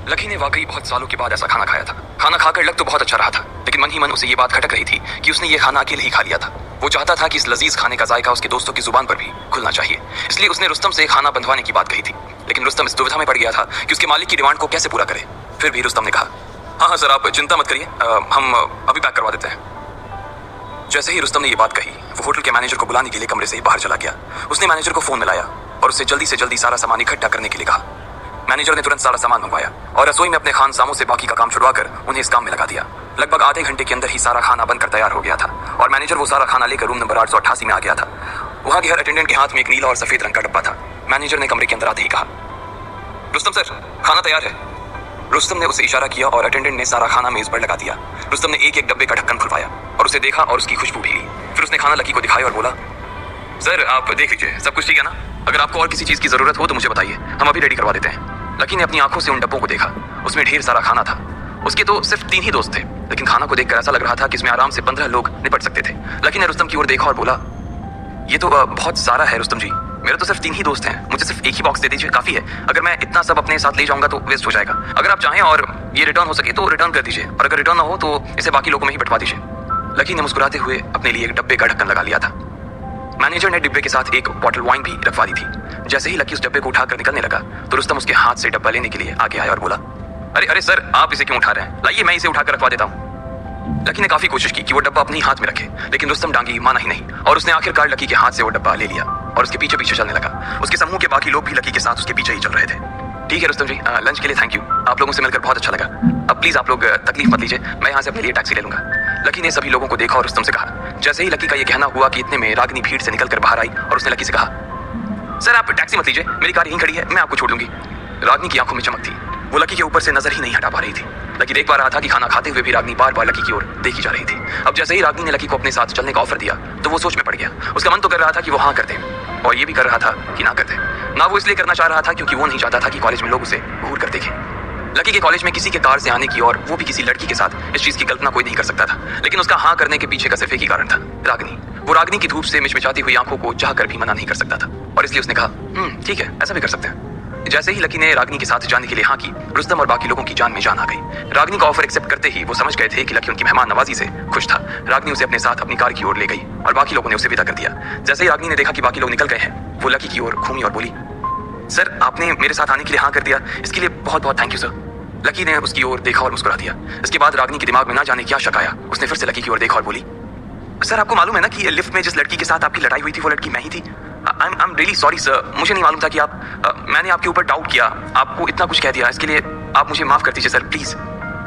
Lucky ने वाकई बहुत सालों के बाद ऐसा खाना खाया था। खाना खाकर लग तो बहुत अच्छा रहा था, लेकिन मन ही मन उसे ये बात खटक रही थी कि उसने ये खाना अकेले ही खा लिया था। वो चाहता था कि इस लजीज खाने का जायका उसके दोस्तों की जुबान पर भी खुलना चाहिए। इसलिए उसने रुस्तम से खाना बंधवाने की बात कही थी, लेकिन रुस्तम इस दुविधा में पड़ गया था कि उसके मालिक की डिमांड को कैसे पूरा करे। फिर भी रुस्तम ने कहा, हाँ सर, आप चिंता मत करिए, हम अभी पैक करवा देते हैं। जैसे ही रुस्तम ने ये बात कही, वो होटल के मैनेजर को बुलाने के लिए कमरे से बाहर चला गया। उसने मैनेजर को फोन मिलाया और उससे जल्दी से जल्दी सारा सामान इकट्ठा करने के लिए कहा। मैनेजर ने तुरंत सारा सामान मंगवाया और रसोई में अपने खानसामों से बाकी का काम छुड़वाकर उन्हें इस काम में लगा दिया। लगभग आधे घंटे के अंदर ही सारा खाना बनकर तैयार हो गया था और मैनेजर वो सारा खाना लेकर रूम नंबर 888 में आ गया था। वहाँ के हर अटेंडेंट के हाथ में एक नीला और सफेद रंग का डब्बा था। मैनेजर ने कमरे के अंदर आते ही कहा, रुस्तम सर, खाना तैयार है। रुस्तम ने उसे इशारा किया और अटेंडेंट ने सारा खाना मेज पर लगा दिया। रुस्तम ने एक एक डब्बे का ढक्कन खुलवाया और उसे देखा और उसकी खुशबू भी ली। फिर उसने खाना लकी को दिखाया और बोला, सर आप देख लीजिए, सब कुछ ठीक है ना? अगर आपको और किसी चीज की जरूरत हो तो मुझे बताइए, हम अभी रेडी करवा देते हैं। लकी ने अपनी आंखों से उन डब्बों को देखा। उसमें ढेर सारा खाना था। उसके तो सिर्फ 3 ही दोस्त थे, लेकिन खाना को देखकर ऐसा लग रहा था कि इसमें आराम से 15 लोग निपट सकते थे। लकी ने रुस्तम की ओर देखा और बोला, ये तो बहुत सारा है रुस्तम जी, मेरे तो सिर्फ 3 ही दोस्त हैं, मुझे सिर्फ एक ही बॉक्स दे दीजिए, काफी है। अगर मैं इतना सब अपने साथ ले जाऊंगा तो वेस्ट हो जाएगा। अगर आप चाहें और ये रिटर्न हो सके तो रिटर्न कर दीजिए, और अगर रिटर्न ना हो तो इसे बाकी लोगों में ही बंटवा दीजिए। लकी ने मुस्कुराते हुए अपने लिए एक डब्बे का ढक्कन लगा लिया था। मैनेजर ने डिब्बे के साथ एक बॉटल वाइन भी रखवा दी थी। जैसे ही लकी उस डब्बे को उठाकर निकलने लगा तो रुस्तम उसके हाथ से डब्बा लेने के लिए आगे आया और बोला, अरे अरे सर, आप इसे क्यों उठा रहे हैं? लाइए मैं इसे उठाकर रखवा देता हूँ। लकी ने काफी कोशिश की कि वो डब्बा अपने ही हाथ में रखे, लेकिन रुस्तम डांगी माना ही नहीं और उसने आखिरकार लकी के हाथ से वो डब्बा ले लिया और उसके पीछे पीछे चलने लगा। उसके समूह के बाकी लोग भी लकी के साथ उसके पीछे ही चल रहे थे। ठीक है रुस्तम जी, लंच के लिए थैंक यू, आप लोगों से मिलकर बहुत अच्छा लगा। अब प्लीज आप लोग तकलीफ मत लीजिए, मैं यहाँ से अपने लिए टैक्सी ले लूंगा। लकी ने सभी लोगों को देखा और रुस्तम से कहा। जैसे ही लकी का ये कहना हुआ कि इतने में रागनी भीड़ से निकलकर बाहर आई और उसने लकी से कहा, सर आप टैक्सी मत लीजिए, मेरी कार यहीं खड़ी है, मैं आपको छोड़ दूंगी। रागनी की आंखों में चमक थी, वो लकी के ऊपर से नजर ही नहीं हटा पा रही थी। लकी देख पा रहा था कि खाना खाते हुए भी रागनी बार बार लकी की ओर देखी जा रही थी। अब जैसे ही रागनी ने लकी को अपने साथ चलने का ऑफर दिया तो वो सोच में पड़ गया। उसका मन तो कर रहा था कि वो हाँ कर दे और ये भी कर रहा था कि ना कर दे। ना वो इसलिए करना चाह रहा था क्योंकि वो नहीं चाहता था कि कॉलेज में लोग उसे घूर कर देखें। लकी के कॉलेज में किसी के कार से आने की और वो भी किसी लड़की के साथ, इस चीज की कल्पना कोई नहीं कर सकता था। लेकिन उसका हाँ करने के पीछे का सिर्फ एक ही कारण था, रागनी। वो रागनी की धूप से मिचमिचाती हुई आंखों को चाह कर भी मना नहीं कर सकता था और इसलिए उसने कहा, ठीक है, ऐसा भी कर सकते हैं। जैसे ही लकी ने रागनी के साथ जाने के लिए हाँ की, रुस्तम और बाकी लोगों की जान में जान आ गई। रागनी का ऑफर एक्सेप्ट करते ही वो समझ गए थे कि लकी उनकी मेहमान नवाजी से खुश था। रागनी उसे अपने साथ अपनी कार की ओर ले गई और बाकी लोगों ने उसे विदा कर दिया। जैसे ही रागनी ने देखा कि बाकी लोग निकल गए हैं, वो लकी की ओर घूमी और बोली, सर आपने मेरे साथ आने के लिए हाँ कर दिया, इसके लिए बहुत बहुत थैंक यू सर। लकी ने उसकी ओर देखा और मुस्कुरा दिया। इसके बाद रागनी के दिमाग में ना जाने क्या शक आया। उसने फिर से लकी की ओर देखा और बोली, सर आपको मालूम है ना कि लिफ्ट में जिस लड़की के साथ आपकी लड़ाई हुई थी वो लड़की मैं ही थी। I am really sorry sir, मुझे नहीं मालूम था कि मैंने आपके ऊपर डाउट किया, आपको इतना कुछ कह दिया, इसके लिए आप मुझे माफ कर दीजिए सर, प्लीज।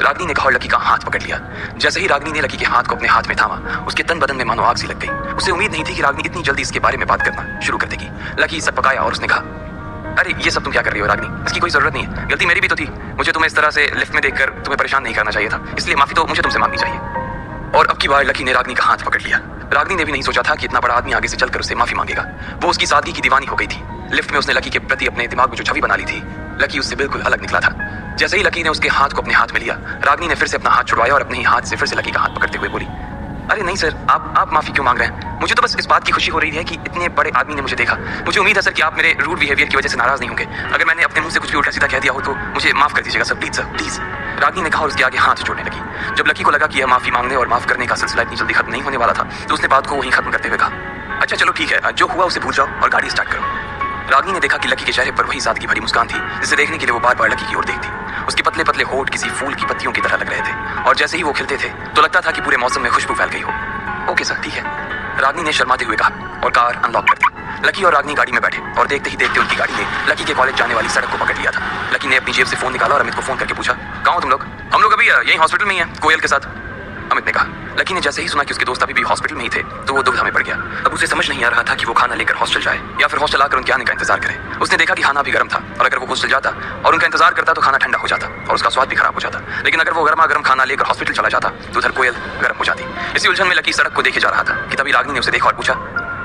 रागनी ने कहा और लकी का हाथ पकड़ लिया। जैसे ही रागनी ने लकी के हाथ को अपने हाथ में थामा, उसके तन बदन में मानो आग सी लग गई। उसे उम्मीद नहीं थी कि रागनी इतनी जल्दी इसके बारे में बात करना शुरू कर देगी। लकी सकपकाया और उसने कहा, अरे ये सब तुम क्या कर रही हो रागनी, इसकी कोई जरूरत नहीं है, गलती मेरी भी तो थी। मुझे तुम्हें इस तरह से लिफ्ट में देखकर तुम्हें परेशान नहीं करना चाहिए था, इसलिए माफी तो मुझे तुमसे मांगनी चाहिए। और अब की बार लकी ने रागनी का हाथ पकड़ लिया। रागनी ने भी नहीं सोचा था कि इतना बड़ा आदमी आगे से चलकर उससे माफी मांगेगा। वो उसकी सादगी की दीवानी हो गई थी। लिफ्ट में उसने लकी के प्रति अपने दिमाग में जो छवि बना ली थी, लकी उससे बिल्कुल अलग निकला था। जैसे ही लकी ने उसके हाथ को अपने हाथ में लिया, रागनी ने फिर से अपना हाथ छुड़वाया और अपने ही हाथ से फिर से लकी का हाथ पकड़ते हुए बोली, अरे नहीं सर, आप माफी क्यों मांग रहे हैं? मुझे तो बस इस बात की खुशी हो रही है कि इतने बड़े आदमी ने मुझे देखा। मुझे उम्मीद है सर कि आप मेरे रूड बिहेवियर की वजह से नाराज नहीं होंगे। अगर मैंने अपने मुंह से कुछ भी उल्टा सीधा कह दिया हो तो मुझे माफ कर दीजिएगा सर, प्लीज। रागनी ने कहा और उसके आगे हाथ जोड़ने लगी। जब लकी को लगा कि यह माफी मांगने और माफ करने का सिलसिला इतनी जल्दी खत्म नहीं होने वाला था तो उसने बात को वहीं खत्म करते हुए कहा, अच्छा चलो ठीक है, जो हुआ उसे भूल जाओ और गाड़ी स्टार्ट करो। रागनी ने देखा कि लकी के चेहरे पर वही सादगी भरी मुस्कान थी जिसे देखने के लिए वो बार बार लकी की ओर देखती। उसके पतले पतले होठ किसी फूल की पत्तियों की तरह लग रहे थे और जैसे ही वो खिलते थे तो लगता था कि पूरे मौसम में खुशबू फैल गई हो। ओके सर, ठीक है, रागनी ने शर्माते हुए कहा और कार अनलॉक कर दी। लकी और रागनी गाड़ी में बैठे और देखते ही देखते उनकी गाड़ी ने लकी के कॉलेज जाने वाली सड़क को पकड़ लिया था। लकी ने अपनी जेब से फोन निकाला और अमित को फोन करके पूछा, कहाँ हो तुम लोग? हम लोग अभी यही हॉस्पिटल में ही हैं, कोयल के साथ, अमित ने कहा। लकी ने जैसे ही सुना कि उसके दोस्त अभी भी हॉस्पिटल में ही थे तो वो दुविधा में पड़ गया। अब उसे समझ नहीं आ रहा था कि वो खाना लेकर हॉस्टल जाए या फिर हॉस्टल आकर उनके आने का इंतजार करे। उसने देखा कि खाना भी गर्म था और अगर वो हॉस्टल जाता और उनका इंतजार करता तो खाना ठंडा हो जाता और उसका स्वाद भी खराब हो जाता। लेकिन अगर वो गर्मा गर्म खाना लेकर हॉस्पिटल चला जाता तो उधर कोयल गर्म हो जाती। इसी उलझन में लकी सड़क को देखे जा रहा था कि तभी रागनी ने उसे देखा और पूछा,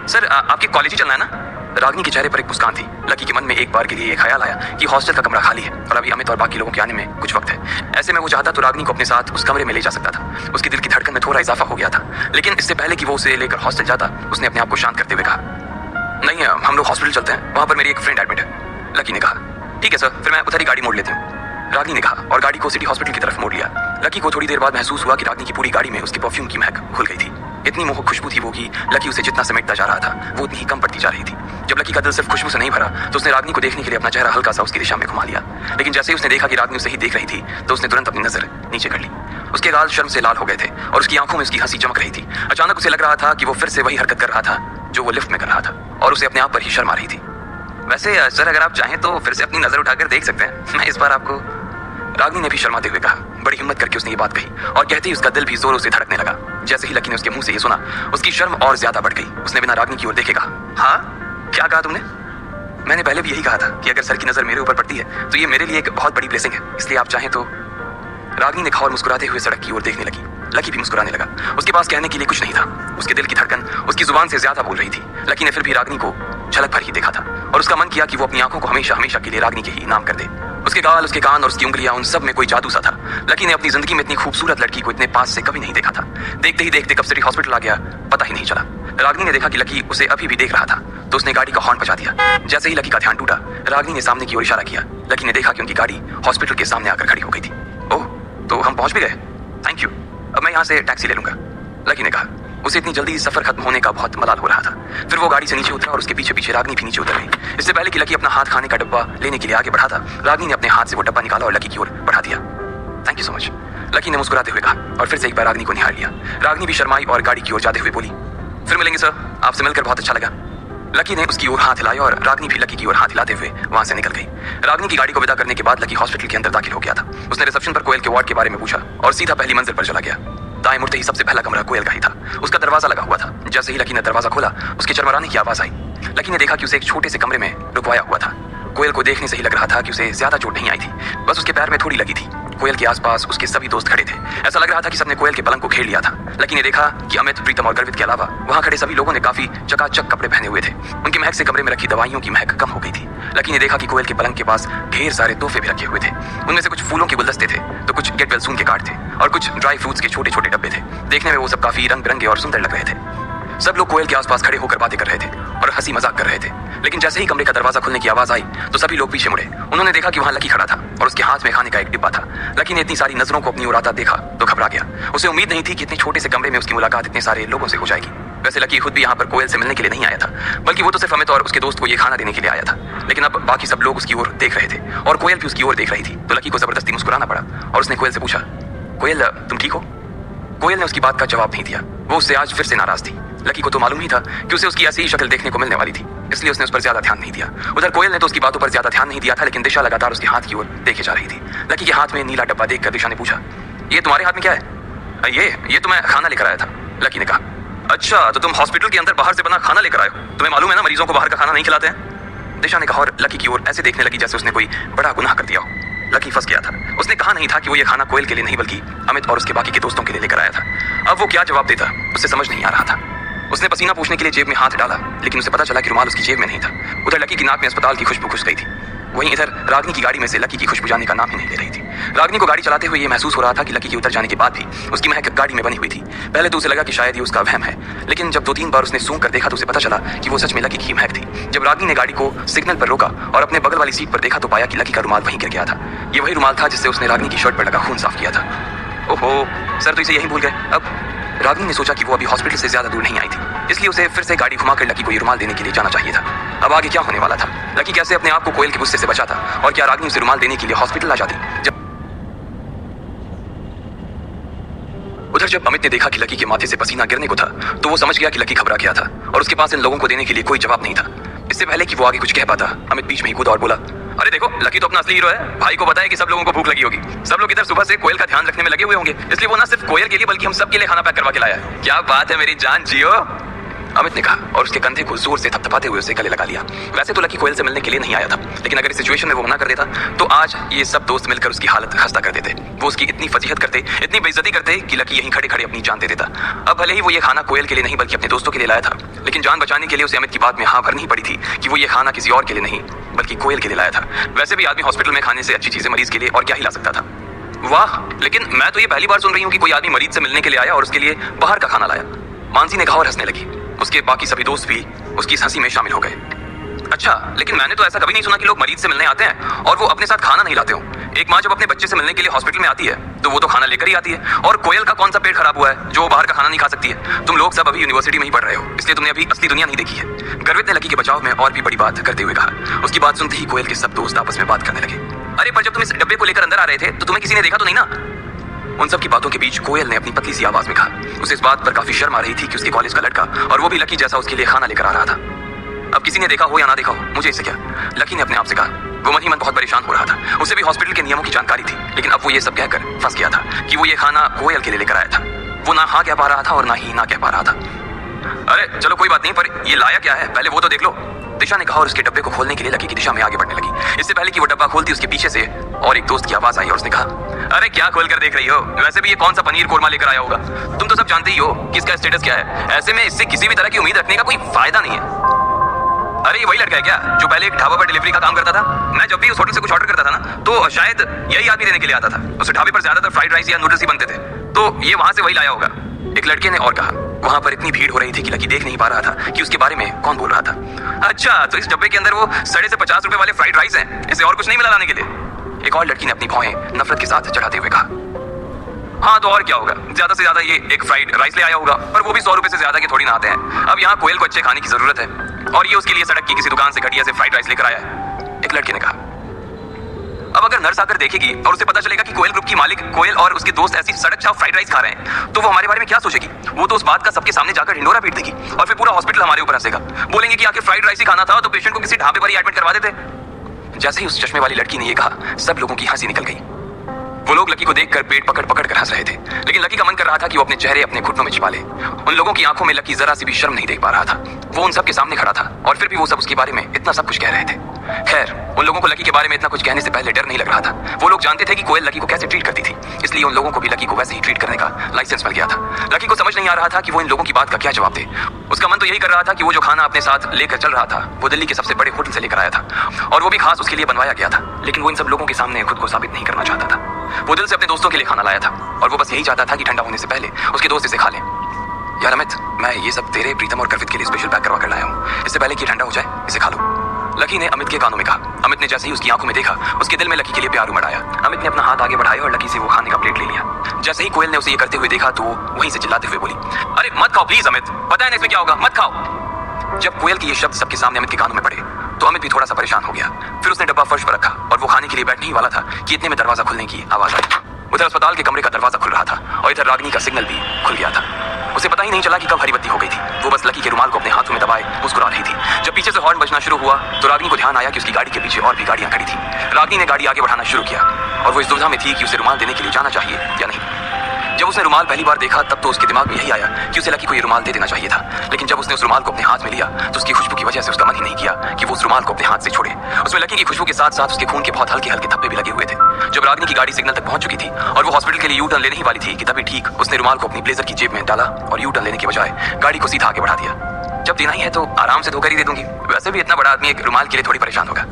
सर आपके कॉलेज ही चलना है ना? रागनी के चेहरे पर एक मुस्कान थी। लकी के मन में एक बार के लिए ये ख्याल आया कि हॉस्टल का कमरा खाली है और अभी अमित और बाकी लोगों के आने में कुछ वक्त है। ऐसे में वो चाहता तो रागनी को अपने साथ उस कमरे में ले जा सकता था। उसकी दिल की धड़कन में थोड़ा इजाफा हो गया था, लेकिन इससे पहले कि वो उसे लेकर हॉस्टल जाता उसने अपने आप को शांत करते हुए कहा, नहीं हम लोग हॉस्पिटल चलते हैं, वहां पर मेरी एक फ्रेंड एडमिट है। लकी ने कहा, ठीक है सर, फिर मैं उधर ही गाड़ी मोड़ लेती हूँ। रागनी ने कहा और गाड़ी को सिटी हॉस्पिटल की तरफ मोड़ लिया। लकी को थोड़ी देर बाद महसूस हुआ कि रागनी की पूरी गाड़ी में उसके परफ्यूम की महक घुल गई थी। इतनी मोहक खुशबू थी वो कि लकी उसे जितना समेटता जा रहा था वो उतनी ही कम पड़ती जा रही थी। जब लकी का दिल सिर्फ खुशबू से नहीं भरा तो उसने रागनी को देखने के लिए अपना चेहरा हल्का सा उसकी दिशा में घुमा लिया। लेकिन जैसे ही उसने देखा कि रागनी उसे ही देख रही थी तो उसने तुरंत अपनी नजर नीचे कर ली। उसके गाल शर्म से लाल हो गए थे और उसकी आंखों में उसकी हंसी चमक रही थी। अचानक उसे लग रहा था कि वो फिर से वही हरकत कर रहा था जो वो लिफ्ट में कर रहा था और उसे अपने आप पर ही शर्म आ रही थी। वैसे सर, अगर आप चाहें तो फिर से अपनी नजर उठाकर देख सकते हैं, मैं इस बार आपको। रागनी ने भी शर्माते हुए कहा। बड़ी हिम्मत करके उसने ये बात कही और कहते ही उसका दिल भी जोरों से धड़कने लगा। जैसे ही लकी ने उसके मुंह से ये सुना उसकी शर्म और ज्यादा बढ़ गई। उसने बिना रागनी की ओर देखे कहा, हाँ क्या कहा तुमने? मैंने पहले भी यही कहा था कि अगर सर की नजर मेरे ऊपर पड़ती है तो ये मेरे लिए एक बहुत बड़ी ब्लेसिंग है, इसलिए आप चाहें तो। रागनी ने कहा और मुस्कुराते हुए सड़क की ओर देखने लगी। लकी भी मुस्कुराने लगा। उसके पास कहने के लिए कुछ नहीं था। उसके दिल की धड़कन उसकी जुबान से ज्यादा बोल रही थी। लकी ने फिर भी रागनी को झलक भर ही देखा था और उसका मन किया कि वो अपनी आंखों को हमेशा हमेशा के लिए रागनी के ही नाम कर दे। उसके गाल, उसके कान और उसकी उंगलियां, उन सब में कोई जादू सा था। लकी ने अपनी जिंदगी में इतनी खूबसूरत लड़की को इतने पास से कभी नहीं देखा था। देखते ही देखते कब सिटी हॉस्पिटल आ गया पता ही नहीं चला। रागनी ने देखा कि लकी उसे अभी भी देख रहा था तो उसने गाड़ी का हॉर्न बजा दिया। जैसे ही लकी का ध्यान टूटा रागनी ने सामने की ओर इशारा किया। लकी ने देखा कि उनकी गाड़ी हॉस्पिटल के सामने आकर खड़ी हो गई थी। ओह, तो हम पहुंच भी गए, थैंक यू, अब मैं यहाँ से टैक्सी ले लूंगा, लकी ने कहा। उसे इतनी जल्दी सफर खत्म होने का बहुत मलाल हो रहा था। फिर वो गाड़ी से नीचे उतरा और उसके पीछे पीछे रागनी भी नीचे उतर गई। इससे पहले कि लकी अपना हाथ खाने का डब्बा लेने के लिए आगे बढ़ा था, रागनी ने अपने हाथ से वो डब्बा निकाला और लकी की ओर बढ़ा दिया। Thank you so much, lucky ने मुस्कुराते हुए कहा और फिर से एक बार रागनी को निहार लिया। रागनी भी शर्माई और गाड़ी की ओर जाते हुए बोली, फिर मिलेंगे सर, आपसे मिलकर बहुत अच्छा लगा। लकी ने उसकी ओर हाथ हिलाया और रागनी भी लकी की ओर हाथ हिलाते हुए वहां से निकल गई। रागनी की गाड़ी को विदा करने के बाद लकी हॉस्पिटल के अंदर दाखिल हो गया था। उसने रिसेप्शन पर कोयल के वार्ड के बारे में पूछा और सीधा पहली मंजिल पर चला गया। दाएं मुड़ते ही सबसे पहला कमरा कोयल का ही था। उसका दरवाजा लगा हुआ था। जैसे ही लकी ने दरवाजा खोला उसके चरमराने की आवाज आई। लकी ने देखा कि उसे एक छोटे से कमरे में रुकवाया हुआ था। कोयल को देखने से ही लग रहा था कि उसे ज्यादा चोट नहीं आई थी, बस उसके पैर में थोड़ी लगी थी। कोयल के आसपास उसके सभी दोस्त खड़े थे। ऐसा लग रहा था कि सबने कोयल के पलंग को घेर लिया था। लकी ने देखा कि अमित, प्रीतम और गर्वित के अलावा वहां खड़े सभी लोगों ने काफी चकाचक कपड़े पहने हुए थे। उनकी महक से कमरे में रखी दवाइयों की महक कम हो गई थी। लकी ने देखा कि कोयल के पलंग के पास ढेर सारे तोहफे भी रखे हुए थे। उनमें से कुछ फूलों के गुलदस्ते थे तो कुछ गेट वेल सून के कार्ड थे और कुछ ड्राई फ्रूट्स के छोटे छोटे डब्बे थे। देखने में वो सब काफी रंग बिरंगे और सुंदर लग रहे थे। सब लोग कोयल के आसपास खड़े होकर बातें कर रहे थे और हंसी मजाक कर रहे थे। लेकिन जैसे ही कमरे का दरवाजा खुलने की आवाज आई तो सभी लोग पीछे मुड़े। उन्होंने देखा कि वहां लकी खड़ा था और उसके हाथ में खाने का एक डिब्बा था। लकी ने इतनी सारी नजरों को अपनी ओर आता देखा तो घबरा गया। उसे उम्मीद नहीं थी कि इतने छोटे से कमरे में उसकी मुलाकात इतने सारे लोगों से हो जाएगी। वैसे लकी खुद भी यहाँ पर कोयल से मिलने के लिए नहीं आया था, बल्कि वो तो सिर्फ अमित और उसके दोस्त को ये खाना देने के लिए आया था। लेकिन अब बाकी सब लोग उसकी ओर देख रहे थे और कोयल भी उसकी ओर देख रही थी। तो लकी को जबरदस्ती मुस्कुराना पड़ा और उसने कोयल से पूछा, कोयल तुम ठीक हो? कोयल ने उसकी बात का जवाब नहीं दिया। वो उससे आज फिर से नाराज थी। लकी को तो मालूम ही था कि उसे उसकी ऐसी ही शक्ल देखने को मिलने वाली थी, इसलिए उसने उस पर ज्यादा ध्यान नहीं दिया। उधर कोयल ने तो उसकी बातों पर ज्यादा ध्यान नहीं दिया था, लेकिन दिशा लगातार उसके हाथ की ओर देखे जा रही थी। लकी के हाथ में नीला डब्बा देखकर दिशा ने पूछा, ये तुम्हारे हाथ में क्या है? ये तो मैं खाना लेकर आया था, लकी ने कहा। अच्छा, तो तुम हॉस्पिटल के अंदर बाहर से बना खाना लेकर आए हो? तुम्हें मालूम है ना मरीजों को बाहर का खाना नहीं खिलाते हैं, दिशा ने कहा और लकी की ओर ऐसे देखने लगी जैसे उसने कोई बड़ा गुनाह कर दिया हो। लकी फंस गया था। उसने कहा नहीं था कि वो ये खाना कोयल के लिए नहीं बल्कि अमित और उसके बाकी के दोस्तों के लिए लेकर आया था। अब वो क्या जवाब देता उसे समझ नहीं आ रहा था। उसने पसीना पूछने के लिए जेब में हाथ डाला, लेकिन उसे पता चला कि रुमाल उसकी जेब में नहीं था। उधर लकी की नाक में अस्पताल की खुशबू घुस गई थी। वहीं इधर रागनी की गाड़ी में से लकी की खुशबू जाने का नाम ही नहीं ले रही थी। रागनी को गाड़ी चलाते हुए ये महसूस हो रहा था कि लकी के उतर जाने के बाद भी उसकी महक गाड़ी में बनी हुई थी। पहले तो उसे लगा कि शायद ये उसका वहम है, लेकिन जब 2-3 बार उसने सूंघ कर देखा तो उसे पता चला कि वो सच में लकी की महक थी। जब रागनी ने गाड़ी को सिग्नल पर रोका और अपने बगल वाली सीट पर देखा तो पाया कि लकी का रुमाल वहीं गिर गया था। ये वही रुमाल था जिससे उसने रागनी की शर्ट पर लगा खून साफ किया था। ओहो सर, तो इसे यहीं भूल गए। अब रागनी ने सोचा कि वो अभी हॉस्पिटल से ज्यादा दूर नहीं आई थी, इसलिए उसे फिर से गाड़ी घुमाकर लकी को ये रुमाल देने के लिए जाना चाहिए था। अब आगे क्या होने वाला था? लकी कैसे अपने आप को कोयल के गुस्से से बचाता और क्या रागनी उसे रुमाल देने के लिए हॉस्पिटल आ जाती? जब अमित ने देखा कि लकी के माथे से पसीना गिरने को था तो वो समझ गया कि लकी घबरा गया था और उसके पास इन लोगों को देने के लिए कोई जवाब नहीं था। इससे पहले कि वो आगे कुछ कह पाता अमित बीच में ही कूदा और बोला, अरे देखो, लकी तो अपना असली हीरो है। भाई को बताया कि सब लोगों को भूख लगी होगी। सब लोग इधर सुबह से कोयल का ध्यान रखने में लगे हुए होंगे, इसलिए वो ना सिर्फ कोयल के लिए बल्कि हम सब के लिए खाना पैक करवा के लाया है। क्या बात है मेरी जान जियो, अमित ने कहा और उसके कंधे को जोर से थपथपाते हुए उसे गले लगा लिया। वैसे तो लकी कोयल से मिलने के लिए नहीं आया था, लेकिन अगर इस सिचुएशन में वो मना कर देता तो आज ये सब दोस्त मिलकर उसकी हालत खस्ता कर देते। वो उसकी इतनी फजीहत करते, इतनी बेइज्जती करते कि लकी यहीं खड़े खड़े अपनी जान दे देता। अब भले ही वो ये खाना कोयल के लिए नहीं बल्कि अपने दोस्तों के लिए लाया था, लेकिन जान बचाने के लिए उसे अमित की बात में हाँ भरनी पड़ी थी कि वो ये खाना किसी और के लिए नहीं बल्कि कोयल के लिए लाया था। वैसे भी आदमी हॉस्पिटल में खाने से अच्छी चीजें मरीज के लिए और क्या ही ला सकता था। वाह, लेकिन मैं तो ये पहली बार सुन रही हूँ कि कोई आदमी मरीज से मिलने के लिए आया और उसके लिए बाहर का खाना लाया। मानसी ने कहा और हंसने लगी। उसके बाकी सभी दोस्त भी उसकी इस हंसी में शामिल हो गए। अच्छा, लेकिन मैंने तो ऐसा कभी नहीं सुना कि लोग मरीज से मिलने आते हैं और वो अपने साथ खाना नहीं लाते हो। एक माँ जब अपने बच्चे से मिलने के लिए हॉस्पिटल में आती है तो वो तो खाना लेकर ही आती है, और कोयल का कौन सा पेट खराब हुआ है जो बाहर का खाना नहीं खा सकती है। तुम लोग सब अभी यूनिवर्सिटी में ही पढ़ रहे हो, इसलिए तुमने अभी असली दुनिया नहीं देखी है। गर्वित ने लकी के बचाव में और भी बड़ी बात करते हुए कहा। उसकी बात सुनते ही कोयल के सब दोस्त आपस में बात करने लगे। अरे पर जब तुम इस डब्बे को लेकर अंदर आ रहे थे तो तुम्हें किसी ने देखा तो नहीं ना? उन सब की बातों के बीच कोयल ने अपनी पतली सी आवाज में कहा। उसे इस बात पर काफी शर्म आ रही थी कि उसके कॉलेज का लड़का, और वो भी लकी जैसा, उसके लिए खाना लेकर आ रहा था। अब किसी ने देखा हो या ना देखा हो, मुझे इससे क्या, लकी ने अपने आप से कहा। वो मन ही मन बहुत परेशान हो रहा था। उसे भी हॉस्पिटल के नियमों की जानकारी थी, लेकिन अब वो ये सब कहकर फंस गया था कि वो ये खाना कोयल के लिए लेकर आया था। वो ना हाँ कह पा रहा था और ना ही ना कह पा रहा था। अरे चलो कोई बात नहीं, पर ये लाया क्या है पहले वो तो देख लो, दिशा ने कहा, और उसके डब्बे को खोलने के लिए लकी की दिशा में आगे बढ़ने लगी। इससे पहले कि वो डब्बा खोलती, उसके पीछे से और एक दोस्त की आवाज आई और उसने कहा, अरे क्या खोल कर देख रही हो? वैसे भी ये कौन सा पनीर कोरमा लेकर आया होगा? तुम तो सब जानते ही हो कि इसका स्टेटस क्या है। ऐसे में इससे किसी भी तरह की उम्मीद रखने का कोई फायदा नहीं है। अरे ये वही लड़का है क्या जो पहले एक ढाबा पर डिलीवरी का काम करता था? मैं जब भी उस होटल से कुछ ऑर्डर करता था ना, तो शायद यही आदमी देने के लिए आता था। उस ढाबे पर ज्यादातर फ्राइड राइस या नूडल्स ही बनते थे, तो ये वहां से वही लाया होगा। एक लड़के ने और कहा। वहां पर इतनी भीड़ हो रही थी कि लकी देख नहीं पा रहा था कि उसके बारे में कौन बोल रहा था। अच्छा, तो इस डब्बे के अंदर वो 50 रुपए वाले फ्राइड राइस हैं, इसे और कुछ नहीं मिला लाने के लिए? एक और लड़की ने अपनी भौहें नफरत के साथ चढ़ाते हुए कहा। हाँ तो और क्या होगा, ज्यादा से ज्यादा ये एक फ्राइड राइस ले आया होगा, पर वो भी 100 रुपए से ज्यादा के थोड़ी ना आते हैं। अब यहाँ कोयल को अच्छे खाने की जरूरत है, और ये उसके लिए सड़क की किसी दुकान से घटिया से फ्राइड राइस लेकर आया है, एक लड़के ने कहा। अब अगर नर्स आकर देखेगी और उसे पता चलेगा कि कोयल ग्रुप की मालिक कोयल और उसके दोस्त ऐसी सड़क छाप फ्राइड राइस खा रहे हैं, तो वो हमारे बारे में क्या सोचेगी? वो तो उस बात का सबके सामने जाकर ढिंडोरा पीट देगी, और फिर पूरा हॉस्पिटल हमारे ऊपर हंसेगा। बोलेंगे कि आखिर फ्राइड राइस ही खाना था तो पेशेंट को किसी ढाबे पर ही एडमिट करवा देते। जैसे ही उस चश्मे वाली लड़की ने यह कहा, सब लोगों की हंसी निकल गई। वो लोग लकी को देखकर पेट पकड़ पकड़ कर हंस रहे थे, लेकिन लकी का मन कर रहा था कि वो अपने चेहरे अपने घुटनों में छिपा ले। उन लोगों की आंखों में लकी जरा सी भी शर्म नहीं देख पा रहा था। वो उन सब के सामने खड़ा था, और फिर भी वो सब उसके बारे में इतना सब कुछ कह रहे थे। खैर, उन लोगों को लकी के बारे में इतना कुछ कहने से पहले डर नहीं लग रहा था। वो लोग जानते थे कि कोयल लकी को कैसे ट्रीट करती थी, इसलिए उन लोगों को भी लकी को वैसे ही ट्रीट करने का लाइसेंस मिल गया था। लकी को समझ नहीं आ रहा था कि वो इन लोगों की बात का क्या जवाब दे। उसका मन तो यही कर रहा था कि वो जो खाना अपने साथ लेकर चल रहा था वो दिल्ली के सबसे बड़े होटल से लेकर आया था, और वो भी खास उसके लिए बनवाया गया था। लेकिन वो इन सब लोगों के सामने खुद को साबित नहीं करना चाहता था। वो दिल से अपने दोस्तों के लिए खाना लाया था, और वो बस यही चाहता था कि ठंडा होने से पहले उसके दोस्त इसे खा लें। यार अमित, मैं ये सब तेरे, प्रीतम और गर्वित के लिए स्पेशल पैक करवा कर लाया हूँ। इससे पहले कि ठंडा हो जाए इसे खा लो, लकी ने अमित के कानों में कहा। अमित ने जैसे ही उसकी आंखों में देखा, उसके दिल में लकी के लिए प्यार उमड़ आया। अमित ने अपना हाथ आगे बढ़ाया और लकी से वो खाने का प्लेट ले लिया। जैसे ही कोयल ने उसे ये करते हुए देखा तो वहीं से चिल्लाते हुए बोली, अरे मत खाओ प्लीज अमित, पता है ना इसमें क्या होगा, मत खाओ। जब कोयल के ये शब्द सबके सामने अमित के कानों में पड़े तो अमित भी थोड़ा सा परेशान हो गया। फिर उसने डब्बा फर्श पर रखा और वो खाने के लिए बैठने ही वाला था कि इतने में दरवाजा खुलने की आवाज आई। उधर अस्पताल के कमरे का दरवाजा खुल रहा था, और इधर रागिनी का सिग्नल भी खुल गया था। उसे पता ही नहीं चला कि कब हरी बत्ती हो गई थी। वो बस लकी के रुमाल को अपने हाथों में दबाए मुस्कुरा रही थी। जब पीछे से हॉर्न बजना शुरू हुआ तो रागिनी को ध्यान आया कि उसकी गाड़ी के पीछे और भी गाड़ियां खड़ी थी। रागिनी ने गाड़ी आगे बढ़ाना शुरू किया, और वो इस दुविधा में थी कि उसे रुमाल देने के लिए जाना चाहिए या नहीं। जब उसने रुमाल पहली बार देखा तब तो उसके दिमाग में यही आया कि उसे लकी को ये रुमाल दे देना चाहिए था, लेकिन जब उसने उस रुमाल को अपने हाथ में लिया तो उसकी खुशबू की वजह से उसका मन ही नहीं किया कि वो उस रुमाल को अपने हाथ से छोड़े। उसमें लकी की खुशबू के साथ साथ उसके खून के बहुत हल्के हल्के धब्बे भी लगे हुए थे। जब रागिनी की गाड़ी सिग्नल तक पहुंच चुकी थी और वो हॉस्पिटल के लिए यू टर्न लेने ही वाली थी कि तभी ठीक उसने रुमाल को अपनी ब्लेजर की जेब में डाला और यू टर्न लेने के बजाय गाड़ी को सीधा आगे बढ़ा दिया। जब देना ही है तो आराम से धोकर ही दे दूंगी, वैसे भी इतना बड़ा आदमी एक रुमाल के लिए थोड़ी परेशान होगा,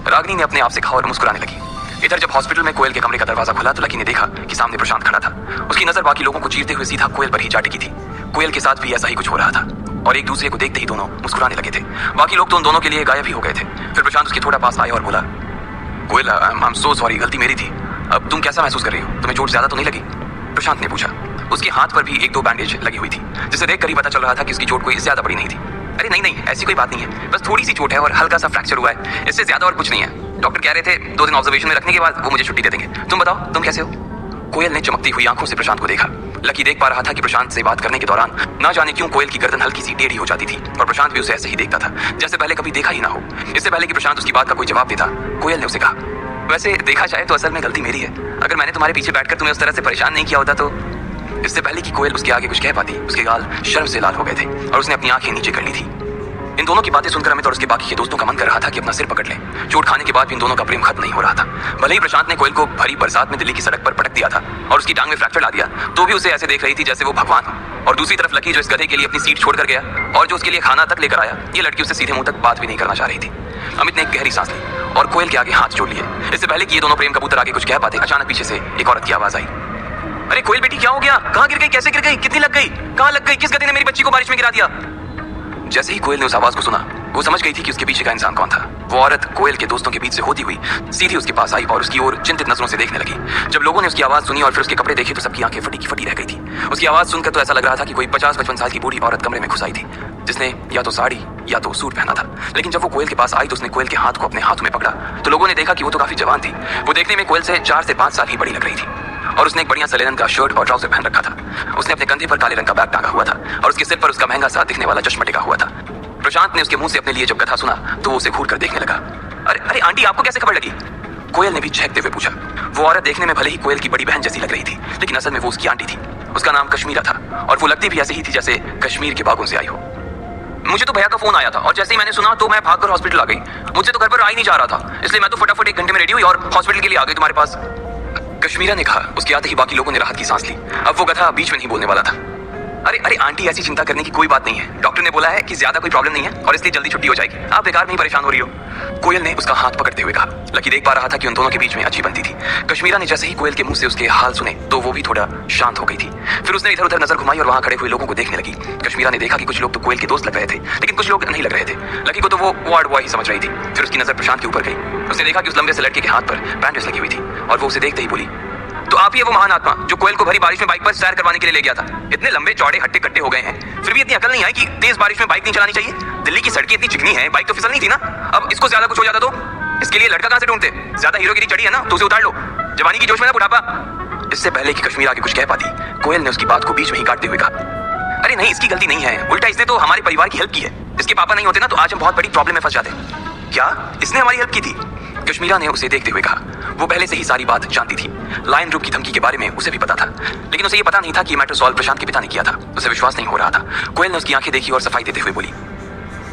रागिनी ने अपने आप से कहा और मुस्कुराने लगी। इधर जब हॉस्पिटल में कोयल के कमरे का दरवाजा खुला तो लकी ने देखा कि सामने प्रशांत खड़ा था। उसकी नजर बाकी लोगों को चीरते हुए सीधा कोयल पर ही जा टिकी थी। कोयल के साथ भी ऐसा ही कुछ हो रहा था, और एक दूसरे को देखते ही दोनों मुस्कुराने लगे थे। बाकी लोग तो उन दोनों के लिए गायब ही हो गए थे। फिर प्रशांत उसके थोड़ा पास आया और बोला, कोयल आई एम सो सॉरी, गलती मेरी थी। अब तुम कैसा महसूस कर रही हो? तुम्हें चोट ज्यादा तो नहीं लगी? प्रशांत ने पूछा। उसके हाथ पर भी 1-2 बैंडेज लगी हुई थी, जिसे देखकर ही पता चल रहा था कि उसकी चोट कोई ज्यादा बड़ी नहीं थी। अरे नहीं, ऐसी कोई बात नहीं है, बस थोड़ी सी चोट है और हल्का सा फ्रैक्चर हुआ है, इससे ज्यादा और कुछ नहीं है। डॉक्टर कह रहे थे 2 दिन ऑब्जर्वेशन में रखने के बाद वो मुझे छुट्टी दे देंगे। तुम बताओ, तुम कैसे हो? कोयल ने चमकती हुई आंखों से प्रशांत को देखा। लकी देख पा रहा था कि प्रशांत से बात करने के दौरान ना जाने क्यों कोयल की गर्दन हल्की सी टेढ़ी हो जाती थी, और प्रशांत भी उसे ऐसे ही देखता था जैसे पहले कभी देखा ही ना हो। इससे पहले कि प्रशांत उसकी बात का कोई जवाब देता, कोयल ने उसे कहा, वैसे देखा जाए तो असल में गलती मेरी है। अगर मैंने तुम्हारे पीछे बैठकर तुम्हें उस तरह से परेशान नहीं किया होता तो। इससे पहले कि कोयल उसके आगे कुछ कह पाती, उसके गाल शर्म से लाल हो गए थे और उसने अपनी आंखें नीचे कर ली थी। इन दोनों की बातें सुनकर अमित और उसके बाकी के दोस्तों का मन कर रहा था कि अपना सिर पकड़ ले। चोट खाने के बाद भी इन दोनों का प्रेम खत्म नहीं हो रहा था। भले ही प्रशांत ने कोयल को भरी बरसात में दिल्ली की सड़क पर पटक दिया था और उसकी टांग में फ्रैक्चर ला दिया, तो भी उसे ऐसे देख रही थी जैसे वो भगवान हो। और दूसरी तरफ लकी जो इस गधे के लिए अपनी सीट छोड़कर गया और जो उसके लिए खाना तक लेकर आया, ये लड़की उससे सीधे मुंह तक बात भी नहीं करना चाह रही थी। अमित ने एक गहरी सांस ली और कोयल के आगे हाथ जोड़ लिए। इससे पहले कि ये दोनों प्रेम कबूतर आगे कुछ कह पाते, अचानक पीछे से एक औरत की आवाज आई, अरे कोयल बेटी क्या हो गया? कहाँ गिर गई? कैसे गिर गई? कितनी लग गई? कहाँ लग गई? किस गधे ने मेरी बच्ची को बारिश में गिरा दिया? जैसे ही कोयल ने उस आवाज को सुना, वो समझ गई थी कि उसके पीछे का इंसान कौन था। वो औरत कोयल के दोस्तों के बीच से होती हुई सीधी उसके पास आई और उसकी ओर चिंतित नजरों से देखने लगी। जब लोगों ने उसकी आवाज सुनी और फिर उसके कपड़े देखे तो सबकी आंखें फटी की फटी रह गई थी। उसकी आवाज सुनकर तो ऐसा लग रहा था कि कोई 50-55 साल की बूढ़ी औरत कमरे में घुस आई थी, जिसने या तो साड़ी या तो सूट पहना था। लेकिन जब वो कोयल के पास आई तो उसने कोयल के हाथ को अपने हाथों में पकड़ा तो लोगों ने देखा कि वो तो काफी जवान थी। वो देखने में कोयल से 4 से 5 साल ही बड़ी लग रही थी और उसने एक बढ़िया सले रंग का शर्ट और ट्राउजर पहन रखा था। उसने अपने कंधे पर काले रंग का बैग टांगा हुआ था और उसके सिर पर उसका महंगा सा दिखने वाला चश्मा टिका हुआ था। प्रशांत ने उसके मुंह से अपने लिए जब कथा सुना तो वो उसे घूर कर देखने लगा। अरे अरे आंटी, आपको कैसे खबर लगी? कोयल ने भी झेंकते हुए पूछा। वो औरत देखने में भले ही कोयल की बड़ी बहन जैसी लग रही थी, लेकिन असल में वो उसकी आंटी थी। उसका नाम कश्मीरा था और वो लगती भी ऐसी ही थी जैसे कश्मीर के बागों से आई हो। मुझे तो भैया का फोन आया था और जैसे ही मैंने सुना तो मैं भागकर हॉस्पिटल आ गई। मुझसे तो घर पर आ ही नहीं जा रहा था, इसलिए मैं तो फटाफट 1 घंटे में रेडी हुई और हॉस्पिटल के लिए आ गई तुम्हारे पास। कश्मीरा ने कहा। उसके आते ही बाकी लोगों ने राहत की सांस ली। अब वो कथा बीच में नहीं बोलने वाला था। अरे अरे आंटी, ऐसी चिंता करने की कोई बात नहीं है। डॉक्टर ने बोला है कि ज्यादा कोई प्रॉब्लम नहीं है और इसलिए जल्दी छुट्टी हो जाएगी। आप बेकार नहीं परेशान हो रही हो। कोयल ने उसका हाथ पकड़ते हुए कहा। लकी देख पा रहा था कि उन दोनों के बीच में अच्छी बनती थी। कश्मीरा ने जैसे ही कोयल के मुंह से उसके हाल सुने तो वो भी थोड़ा शांत हो गई थी। फिर उसने इधर उधर नजर घुमाई और वहां खड़े हुए लोगों को देखने लगी। कश्मीरा ने देखा कि कुछ लोग तो कोयल के दोस्त लग रहे थे, लेकिन कुछ लोग नहीं लग रहे थे। लकी को तो वो वार्ड बॉय ही समझ रही थी। फिर उसकी नजर प्रशांत के ऊपर गई। उसने देखा कि उस लंबे से लड़के के हाथ पर बैंडेज लगी हुई थी और वो उसे देखते ही बोली, तो आप ही है वो महान आत्मा जो कोयल को भरी बारिश में बाइक पर सैर करवाने के लिए ले गया था। इतने लंबे चौड़े हट्टे कट्टे हो गए हैं, फिर भी इतनी अकल नहीं आई कि तेज बारिश में बाइक नहीं चलानी चाहिए। दिल्ली की सड़कें इतनी चिकनी है, बाइक तो फिसलनी थी ना। अब इसको ज्यादा कुछ हो जाता तो इसके लिए लड़का कहां से ढूंढते? ज्यादा हीरोगिरी चढ़ी है ना तो उसे उतार लो। जवानी की जोश में ना बुढ़ापा। इससे पहले कि कश्मीर आगे कुछ कह पाती, कोयल ने उसकी बात को बीच में ही काटते हुए कहा, अरे नहीं, इसकी गलती नहीं है, उल्टा इसने तो हमारे परिवार की हेल्प की है। इसके पापा नहीं होते ना तो आज हम बहुत बड़ी प्रॉब्लम में फंस जाते। क्या इसने हमारी हेल्प की थी? कश्मीरा ने उसे देखते हुए कहा। वो पहले से ही सारी बात जानती थी। लायन ग्रुप की धमकी के बारे में उसे भी पता था, लेकिन उसे ये पता नहीं था कि मैटर सॉल्व प्रशांत के पिता ने किया था। उसे विश्वास नहीं हो रहा था। कोयल ने उसकी आंखें देखी और सफाई देते हुए बोली,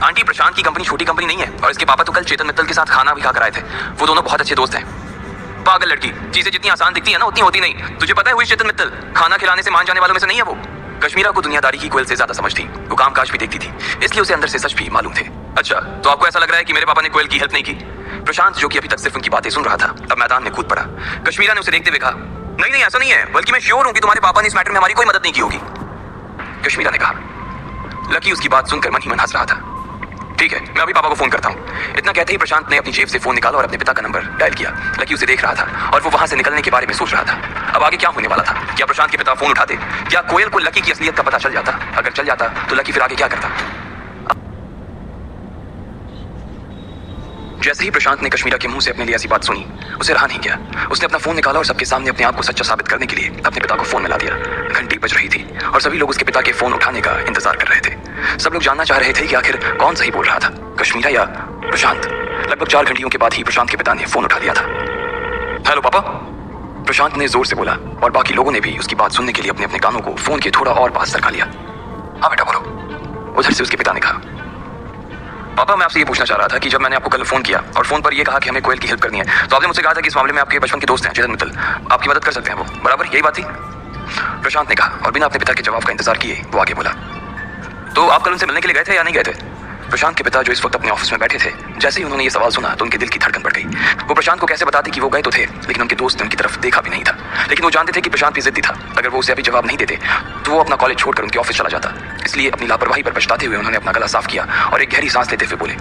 आंटी, प्रशांत की कंपनी छोटी कंपनी नहीं है और इसके पापा तो कल चेतन मित्तल के साथ खाना भी खाकर आए थे। वो दोनों बहुत अच्छे दोस्त हैं। पागल लड़की, चीजें जितनी आसान दिखती है ना उतनी होती नहीं। तुझे पता है हुई चेतन मित्तल खाना खिलाने से मान जाने वालों में से नहीं है वो। कश्मीरा को दुनियादारी की कोयल से ज्यादा समझ थी। वो कामकाज भी देखती थी, इसलिए उसे अंदर से सच भी मालूम थे। अच्छा, तो आपको ऐसा लग रहा है कि मेरे पापा ने कोयल की हेल्प नहीं की? प्रशांत, जो कि अभी तक सिर्फ उनकी बातें सुन रहा था, अब मैदान में कूद पड़ा। कश्मीरा ने उसे देखते हुए कहा, नहीं नहीं, ऐसा नहीं है, बल्कि मैं श्योर हूं कि तुम्हारे पापा ने इस मैटर में हमारी कोई मदद नहीं की होगी। कश्मीरा ने कहा। लकी उसकी बात सुनकर मन ही मन हंस रहा था। ठीक है, मैं अभी पापा को फोन करता हूँ। इतना कहते ही प्रशांत ने अपनी जेब से फोन निकाला और अपने पिता का नंबर डायल किया। लकी उसे देख रहा था और वो वहां से निकलने के बारे में सोच रहा था। अब आगे क्या होने वाला था? क्या प्रशांत के पिता फोन उठाते? क्या कोयल को लकी की असलियत का पता चल जाता? अगर चल जाता तो लकी फिर आगे क्या करता? जैसे ही प्रशांत ने कश्मीरा के मुंह से अपने लिए ऐसी बात सुनी, उसे रहा नहीं गया। उसने अपना फोन निकाला और सबके सामने अपने आप को सच्चा साबित करने के लिए अपने पिता को फोन मिला दिया। घंटी बज रही थी और सभी लोग उसके पिता के फोन उठाने का इंतजार कर रहे थे। सब लोग जानना चाह रहे थे कि आखिर कौन सही बोल रहा था, कश्मीरा या प्रशांत। लगभग 4 घंटियों के बाद ही प्रशांत के पिता ने फोन उठा लिया था। हेलो पापा, प्रशांत ने जोर से बोला और बाकी लोगों ने भी उसकी बात सुनने के लिए अपने अपने कानों को फोन के थोड़ा और पास सरका लिया। हाँ बेटा बोलो, उधर से उसके पिता ने कहा। पापा, मैं आपसे ये पूछना चाह रहा था कि जब मैंने आपको कल फोन किया और फोन पर ये कहा कि हमें कोयल की हेल्प करनी है, तो आपने मुझसे कहा था कि इस मामले में आपके बचपन के दोस्त हैं चेतन मित्तल, आपकी मदद कर सकते हैं वो, बराबर यही बात थी? प्रशांत ने कहा और बिना अपने पिता के जवाब का इंतजार किए वो आगे बोला, तो आप कल उनसे मिलने के लिए गए थे या नहीं गए थे? प्रशांत के पिता जो इस वक्त अपने ऑफिस में बैठे थे, जैसे ही उन्होंने ये सवाल सुना तो उनके दिल की धड़कन बढ़ गई। वो प्रशांत को कैसे बताते कि वो गए तो थे, लेकिन उनके दोस्त ने उनकी तरफ देखा भी नहीं था। लेकिन वो जानते थे कि प्रशांत भी जिद्दी था। अगर वो उसे अभी जवाब नहीं देते तो वो अपना कॉलेज छोड़कर उनके ऑफिस चला जाता। इसलिए अपनी लापरवाही पर पछताते हुए उन्होंने अपना गला साफ किया और एक गहरी सांस लेते हुए बोले,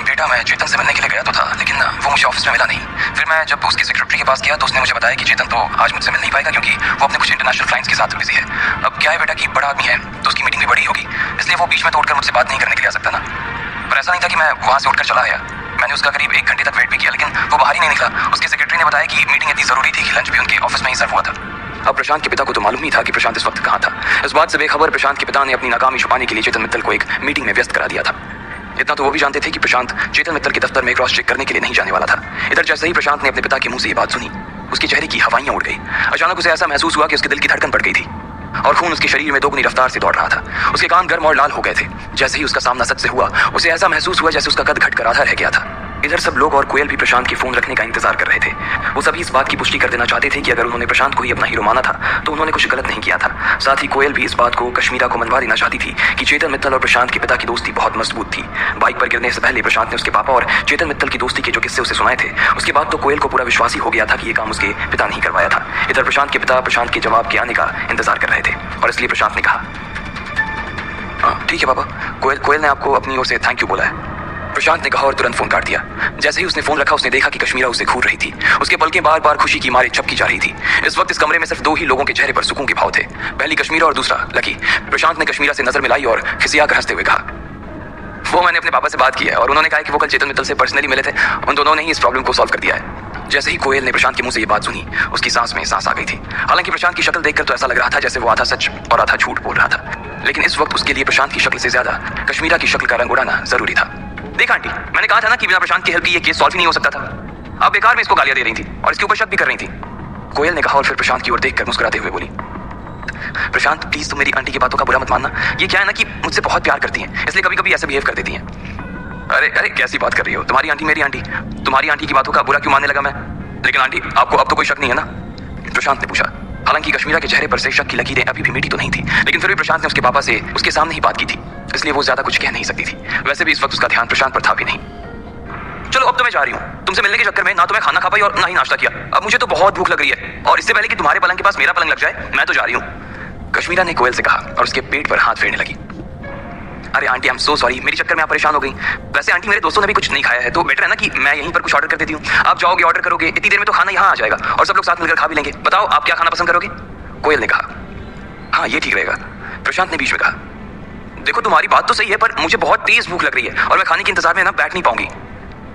बेटा, मैं चेतन से मिलने के लिए गया तो था, लेकिन वो मुझे ऑफिस में मिला नहीं। फिर मैं जब उसकी सेक्रेटरी के पास गया तो उसने मुझे बताया कि चेतन तो आज मुझसे मिल नहीं पाएगा क्योंकि वो अपने कुछ इंटरनेशनल क्लाइंट्स के साथ बिजी है। अब क्या है बेटा कि बड़ा आदमी है तो उसकी मीटिंग भी बड़ी होगी, इसलिए वो बीच में तोड़कर मुझसे बात नहीं करने के लिए आ सकता ना। पर ऐसा नहीं था कि मैं वहाँ से उठकर चला आया। मैंने उसका करीब 1 घंटे तक वेट भी किया, लेकिन वो बाहर ही नहीं निकला। उसकी सेक्रेटरी ने बताया कि मीटिंग इतनी जरूरी थी कि लंच भी उनके ऑफिस में ही सर्व हुआ था। अब प्रशांत के पिता को तो मालूम ही था कि प्रशांत इस वक्त कहाँ था। इस बात से बेखबर प्रशांत के पिता ने अपनी नाकामी छुपाने के लिए चेतन मित्तल को एक मीटिंग में व्यस्त करा दिया था। इतना तो वो भी जानते थे कि प्रशांत चेतन मित्तल के दफ्तर में क्रॉस चेक करने के लिए नहीं जाने वाला था। इधर जैसे ही प्रशांत ने अपने पिता के मुंह से ये बात सुनी, उसके चेहरे की हवाइयां उड़ गई। अचानक उसे ऐसा महसूस हुआ कि उसके दिल की धड़कन बढ़ गई थी और खून उसके शरीर में दोगुनी रफ्तार से दौड़ रहा था। उसके कान गर्म और लाल हो गए थे। जैसे ही उसका सामना सच से हुआ, उसे ऐसा महसूस हुआ जैसे उसका कद घटकर आधा रह गया था। इधर सब लोग और कोयल भी प्रशांत के फोन रखने का इंतजार कर रहे थे। वो सभी इस बात की पुष्टि कर देना चाहते थे कि अगर उन्होंने प्रशांत को ही अपना हीरो माना था तो उन्होंने कुछ गलत नहीं किया था। साथ ही कोयल भी इस बात को कश्मीरा को मनवा देना चाहती थी कि चेतन मित्तल और प्रशांत के पिता की दोस्ती बहुत मजबूत थी। बाइक पर गिरने से पहले प्रशांत ने उसके पापा और चेतन मित्तल की दोस्ती के जो किस्से उसे सुनाए थे, उसके बाद तो कोयल को पूरा विश्वास ही हो गया था कि ये काम उसके पिता ने ही करवाया था। इधर प्रशांत के पिता प्रशांत के जवाब के आने का इंतजार कर रहे थे और इसलिए प्रशांत ने कहा, ठीक है पापा, कोयल ने आपको अपनी ओर से थैंक यू बोला है। प्रशांत ने कहा और तुरंत फोन काट दिया। जैसे ही उसने फोन रखा उसने देखा कि कश्मीरा उसे घूर रही थी। उसके पलकें बार बार खुशी की मारे झपकी जा रही थी। इस वक्त इस कमरे में सिर्फ दो ही लोगों के चेहरे पर सुकून के भाव थे, पहली कश्मीरा और दूसरा लकी। प्रशांत ने कश्मीरा से नजर मिलाई और खिसियाकर हंसते हुए कहा, वो मैंने अपने पापा से बात की है और उन्होंने कहा कि वो कल चेतन मित्तल से पर्सनली मिले थे। उन दोनों ने ही इस प्रॉब्लम को सॉल्व कर दिया है। जैसे ही कोयल ने प्रशांत के मुंह से ये बात सुनी उसकी सांस में सांस आ गई थी। हालांकि प्रशांत की शक्ल देखकर तो ऐसा लग रहा था जैसे वो आधा सच और आधा झूठ बोल रहा था, लेकिन इस वक्त उसके लिए प्रशांत की शक्ल से ज्यादा कश्मीरा की शक्ल का रंग उड़ाना जरूरी था। देख आंटी, मैंने कहा था ना कि बिना प्रशांत की हेल्प की ये केस सॉल्व ही नहीं हो सकता था। आप बेकार में इसको गालियां दे रही थी और इसके ऊपर शक भी कर रही थी, कोयल ने कहा और फिर प्रशांत की ओर देखकर मुस्कुराते हुए बोली, प्रशांत प्लीज तुम मेरी आंटी की बातों का बुरा मत मानना। ये क्या है ना कि मुझसे बहुत प्यार करती हैं, इसलिए कभी कभी ऐसे बिहेव कर देती हैं। अरे अरे कैसी बात कर रही हो, तुम्हारी आंटी मेरी आंटी, तुम्हारी आंटी की बातों का बुरा क्यों मानने लगा मैं? लेकिन आंटी आपको अब तो कोई शक नहीं है ना? प्रशांत ने पूछा। हालांकि कश्मीरा के चेहरे पर से शक की लकीरें अभी भी मिटी तो नहीं थी, लेकिन फिर भी प्रशांत ने उसके पापा से उसके सामने ही बात की थी, इसलिए वो ज्यादा कुछ कह नहीं सकती थी। वैसे भी इस वक्त उसका ध्यान प्रशांत पर था भी नहीं। चलो अब तो मैं जा रही हूँ, तुमसे मिलने के चक्कर में ना तो मैं खाना खा पाई और ना ही नाश्ता किया। अब मुझे तो बहुत भूख लग रही है और इससे पहले कि तुम्हारे पलंग के पास मेरा पलंग लग जाए मैं तो जा रही हूँ, कश्मीरा ने कोयल से कहा और उसके पेट पर हाथ फेरने लगी। अरे aunty I am so sorry, मेरी चक्कर में आप परेशान हो गई। वैसे आंटी मेरे दोस्तों ने भी कुछ नहीं खाया है, तो बेटर है ना कि मैं यहीं पर कुछ ऑर्डर कर देती हूँ। आप जाओगे ऑर्डर करोगे, इतनी देर में तो खाना यहाँ आ जाएगा और सब लोग साथ मिलकर खा भी लेंगे। बताओ आप क्या खाना पसंद करोगे? कोयल ने कहा। हाँ ये ठीक रहेगा, प्रशांत ने बीच में कहा। देखो तुम्हारी बात तो सही है पर मुझे बहुत तेज भूख लग रही है और मैं खाने के इंतजार में ना बैठ नहीं पाऊंगी,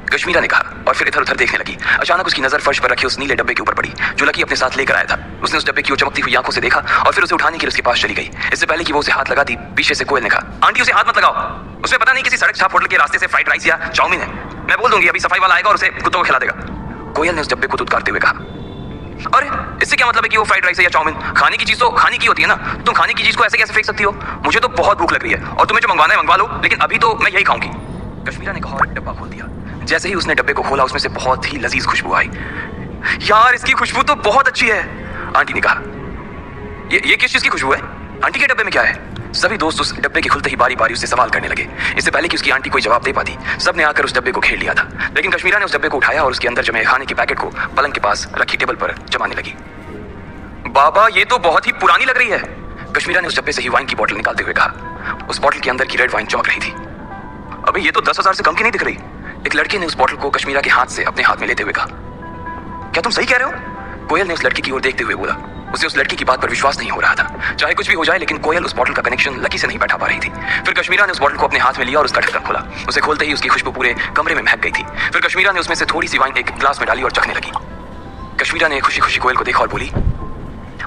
कश्मीरा ने कहा और फिर इधर उधर देखने लगी। अचानक उसकी नजर फर्श पर रखे उस नीले डब्बे के ऊपर पड़ी जो लकी अपने साथ लेकर आया था। उसने उस डब्बे की ओर चमकती हुई आंखों से देखा और फिर उसे उठाने के लिए उसके पास चली गई। इससे पहले कि वो उसे हाथ लगाती, पीछे से कोयल ने कहा, आंटी उसे हाथ मत लगाओ, उसमें पता नहीं किसी सड़क छाप होटल के रास्ते से फ्राइड राइस या चाउमीन है। मैं बोल दूंगी अभी सफाई वाला आएगा और उसे कुत्तों को खिला देगा, कोयल ने उस डब्बे को दुत्कारते हुए कहा। अरे इससे क्या मतलब है कि वो फ्राइड राइस है या चाउमीन? खाने की चीज तो खाने की होती है ना, तुम खाने की चीज को ऐसे कैसे फेंक सकती हो? मुझे तो बहुत भूख लग रही है और तुम्हें जो मंगवाना है मंगवा लो, लेकिन अभी तो मैं यही खाऊंगी, कश्मीरा ने कहा और डब्बा खोल दिया। जैसे ही उसने डब्बे को खोला उसमें से बहुत ही लजीज खुशबू आई। यार इसकी खुशबू तो बहुत अच्छी है, आंटी ने कहा। ये किस चीज की खुशबू है? आंटी के डब्बे में क्या है? सभी दोस्त उस डब्बे के खुलते ही बारी बारी उससे सवाल करने लगे। इससे पहले कि उसकी आंटी कोई जवाब दे पाती सबने आकर उस डब्बे को घेर लिया था, लेकिन कश्मीरा ने उस डब्बे को उठाया और उसके अंदर जमे खाने के पैकेट को पलंग के पास रखी टेबल पर जमाने लगी। बाबा ये तो बहुत ही पुरानी लग रही है, कश्मीरा ने उस डब्बे से ही वाइन की बोतल निकालते हुए कहा। उस बोतल के अंदर की रेड वाइन चमक रही थी। अबे ये तो 10,000 से कम की नहीं दिख रही, एक लड़के ने उस बोतल को कश्मीरा के हाथ से अपने हाथ में लेते हुए कहा। क्या तुम सही कह रहे हो? कोयल ने उस लड़की की ओर देखते हुए बोला। उसे उस लड़की की बात पर विश्वास नहीं हो रहा था। चाहे कुछ भी हो जाए, लेकिन कोयल उस बोतल का कनेक्शन लकी से नहीं बैठा पा रही थी। फिर कश्मीरा ने उस बोतल को अपने हाथ में लिया और उसका ढक्कन खोला। उसे खोलते ही उसकी खुशबू पूरे कमरे में महक गई थी। फिर कश्मीरा ने उसमें से थोड़ी सी वाइन एक ग्लास में डाली और चखने लगी। कश्मीरा ने खुशी खुशी कोयल को देखा और बोली,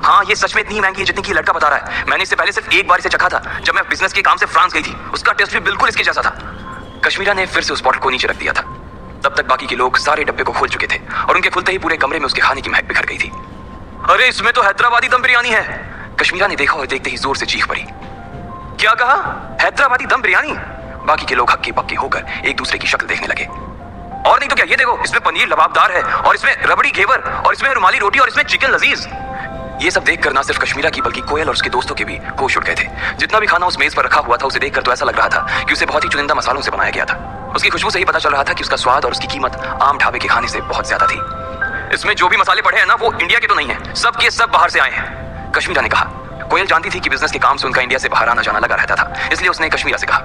हाँ ये सच में इतनी महंगी है जितनी की लड़का बता रहा है। मैंने इससे पहले सिर्फ एक बार इसे चखा था जब मैं बिजनेस के काम से फ्रांस गई थी, उसका टेस्ट भी बिल्कुल इसके जैसा था। कश्मीरा ने फिर से उस बोतल को नीचे रख दिया था। तब तक बाकी के लोग सारे डब्बे को खोल चुके थे और उनके खुलते ही पूरे कमरे में उसके खाने की महक बिखर गई थी। अरे इसमें तो हैदराबादी दम बिरयानी है, कश्मीरा ने देखा और देखते ही जोर से चीख पड़ी। क्या कहा? हैदराबादी दम बिरयानी? बाकी के लोग हक्के बक्के होकर एक दूसरे की शक्ल देखने लगे। और नहीं तो क्या, ये देखो इसमें पनीर लबाबदार है और इसमें रबड़ी घेवर और इसमें रुमाली रोटी और इसमें चिकन लजीज। ये सब देखकर ना सिर्फ कश्मीरा की बल्कि कोयल और उसके दोस्तों के भी होश उड़ गए थे। जितना भी खाना उस मेज पर रखा हुआ था उसे देखकर तो ऐसा लग रहा था कि उसे बहुत ही चुनिंदा मसालों से बनाया गया था। उसकी खुशबू से ही पता चल रहा था कि उसका स्वाद और उसकी कीमत आम ढाबे के खाने से बहुत ज्यादा थी। इसमें जो भी मसाले पड़े हैं ना वो इंडिया के तो नहीं है, सब के सब बाहर से आए हैं, कश्मीरा ने कहा। कोयल जानती थी कि बिजनेस के काम से उनका इंडिया से बाहर आना जाना लगा रहता था, इसलिए उसने कश्मीरा से कहा,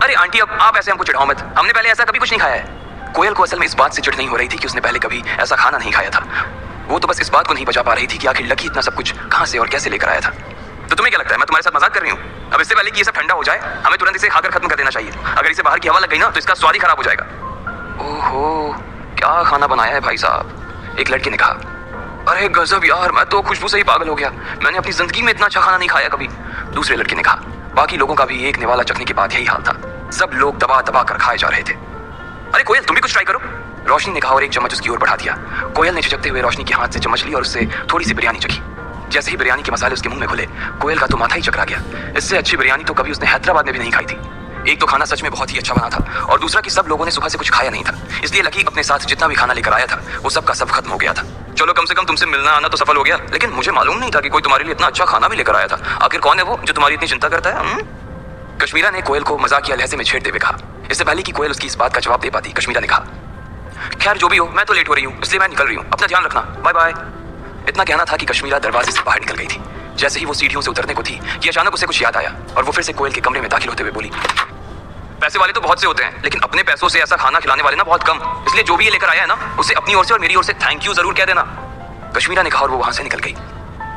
अरे आंटी अब आप ऐसे हमको चिढ़ाओ मत, हमने पहले ऐसा कभी कुछ नहीं खाया है। कोयल को असल में इस बात से चिढ़ नहीं हो रही थी कि उसने पहले कभी ऐसा खाना नहीं खाया था। वो तो बस इस बात को नहीं बचा पा रही थी कि आखिर लकी इतना सब कुछ कहां से और कैसे लेकर आया था। तो तुम्हें क्या लगता है मैं तुम्हारे साथ मजाक कर रही हूँ? अब इससे पहले कि ये सब ठंडा हो जाए हमें तुरंत इसे खाकर खत्म कर देना चाहिए। अगर इसे बाहर की हवा लग गई ना तो इसका स्वाद ही खराब हो जाएगा। ओहो क्या खाना बनाया है भाई साहब, एक लड़के ने कहा। अरे गजब यार, मैं तो खुशबू से ही पागल हो गया, मैंने अपनी जिंदगी में इतना अच्छा खाना नहीं खाया कभी, दूसरे लड़के ने कहा। बाकी लोगों का भी एक निवाला चखने के बाद यही हाल था, सब लोग दबा दबा कर खाए जा रहे थे। अरे कोयल तुम भी कुछ ट्राई करो, रोशनी ने कहा और एक चम्मच उसकी ओर बढ़ा दिया। कोयल ने झिझकते हुए रोशनी के हाथ से चम्मच ली और उससे थोड़ी सी बिरयानी चखी। जैसे ही बिरयानी के मसाले उसके मुंह में खुले कोयल का तो माथा ही चकरा गया। इससे अच्छी बिरयानी तो कभी उसने हैदराबाद में भी नहीं खाई थी। एक तो खाना सच में बहुत ही अच्छा बना था और दूसरा कि सब लोगों ने सुबह से कुछ खाया नहीं था, इसलिए लकी अपने साथ जितना भी खाना लेकर आया था वो सब का सब खत्म हो गया था। चलो कम से कम तुमसे मिलना आना तो सफल हो गया, लेकिन मुझे मालूम नहीं था कि कोई तुम्हारे लिए इतना अच्छा खाना भी लेकर आया था। आखिर कौन है वो जो तुम्हारी इतनी चिंता करता है? कश्मीरा ने कोयल को मजाकिया लहजे में छेड़ते हुए कहा। इससे पहले कि कोयल उसकी इस बात का जवाब दे पाती कश्मीरा ने कहा, खैर जो भी हो मैं तो लेट हो रही हूँ इसलिए मैं निकल रही हूँ, अपना ध्यान रखना, बाय बाय। इतना कहना था कि कश्मीरा दरवाजे से बाहर निकल गई थी। जैसे ही वो सीढ़ियों से उतरने को थी कि अचानक उसे कुछ याद आया और वो फिर से कोयल के कमरे में दाखिल होते हुए बोली, पैसे वाले तो बहुत से होते हैं, लेकिन अपने पैसों से ऐसा खाना खिलाने वाले ना बहुत कम। इसलिए जो भी ये लेकर आया है ना, उसे अपनी ओर से और मेरी ओर से थैंक यू जरूर कह देना। कश्मीरा ने कहा और वो वहां से निकल गई।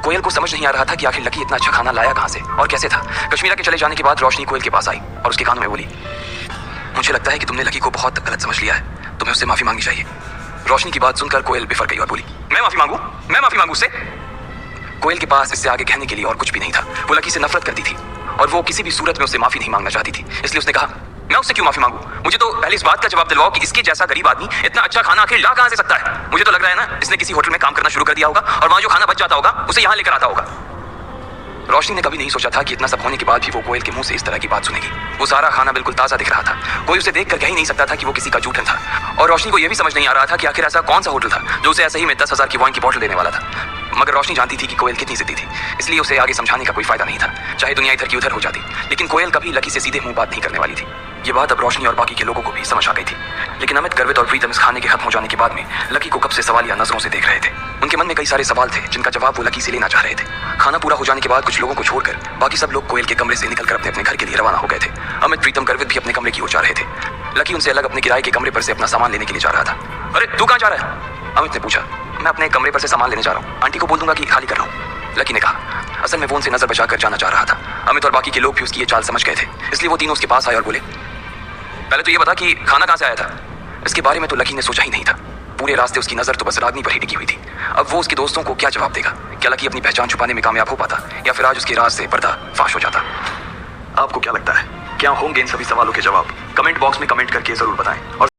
कोयल को समझ नहीं आ रहा था कि आखिर लकी इतना अच्छा खाना लाया कहां से और कैसे था। कश्मीरा के चले जाने के बाद रोशनी कोयल के पास आई और उसके कानों में बोली, मुझे लगता है कि तुमने लकी को बहुत गलत समझ लिया है, तुम्हें उससे माफी मांगनी चाहिए। रोशनी की बात सुनकर कोयल बिफर गई और बोली, मैं माफी मांगू उससे? कोयल के पास इससे आगे कहने के लिए और कुछ भी नहीं था। वो लकी से नफरत करती थी और वो किसी भी सूरत में उससे माफी नहीं मांगना चाहती थी। इसलिए उसने कहा, मैं उससे क्यों माफी मांगू? मुझे तो पहले इस बात का जवाब दिलवाओ कि इसके जैसा गरीब आदमी इतना अच्छा खाना आखिर ला कहां से सकता है? मुझे तो लग रहा है ना, इसने किसी होटल में काम करना शुरू कर दिया होगा और वहां जो खाना बच जाता होगा उसे यहाँ लेकर आता होगा। रोशनी ने कभी नहीं सोचा था कि इतना सब होने के बाद भी वो कोयल के मुंह से इस तरह की बात सुनेगी। वो सारा खाना बिल्कुल ताजा दिख रहा था, कोई उसे देखकर कह ही नहीं सकता था कि वो किसी का जूठन था। और रोशनी को यह भी समझ नहीं आ रहा था कि आखिर ऐसा कौन सा होटल था जो उसे ऐसे ही में 10,000 की वाइन की बोतल देने वाला था। मगर रोशनी जानती थी कि कोयल कितनी जिद्दी थी, इसलिए उसे आगे समझाने का कोई फायदा नहीं था, चाहे दुनिया इधर की उधर हो जाती। लेकिन कोयल कभी लकी से सीधे मुंह बात नहीं करने वाली थी। ये बात अब रोशनी और बाकी के लोगों को भी समझ आ गई थी। लेकिन अमित, गर्वित और प्रीतम इस खाने के खत्म हो जाने के बाद में लकी को कब से सवालिया नजरों से देख रहे थे। उनके मन में कई सारे सवाल थे जिनका जवाब वो लकी से लेना चाह रहे थे। खाना पूरा हो जाने के बाद कुछ लोगों को छोड़कर बाकी सब लोग कोयल के कमरे से निकलकर अपने अपने घर के लिए रवाना हो गए थे। अमित, प्रीतम, गर्वित भी अपने कमरे की ओर जा रहे थे। लकी उनसे अलग अपने किराए के कमरे पर से अपना सामान लेने के लिए जा रहा था। अरे तू कहाँ जा रहा है? अमित ने पूछा। मैं अपने कमरे पर से सामान लेने जा रहा हूँ, आंटी को बोल दूंगा कि खाली कर रहा हूँ, लकी ने कहा। असल में वो उनसे नजर बचाकर जाना चाह रहा था। अमित और बाकी के लोग भी उसकी ये चाल समझ गए थे, इसलिए वो तीनों उसके पास आए और बोले, पहले तो ये बता कि खाना कहाँ से आया था? इसके बारे में तो लकी ने सोचा ही नहीं था। पूरे रास्ते उसकी नजर तो बस रागनी पर ही टिकी हुई थी। अब वो उसके दोस्तों को क्या जवाब देगा? क्या लकी अपनी पहचान छुपाने में कामयाब हो पाता या फिर आज उसके राज से पर्दा फाश हो जाता? आपको क्या लगता है, क्या होंगे इन सभी सवालों के जवाब? कमेंट बॉक्स में कमेंट करके जरूर बताएं और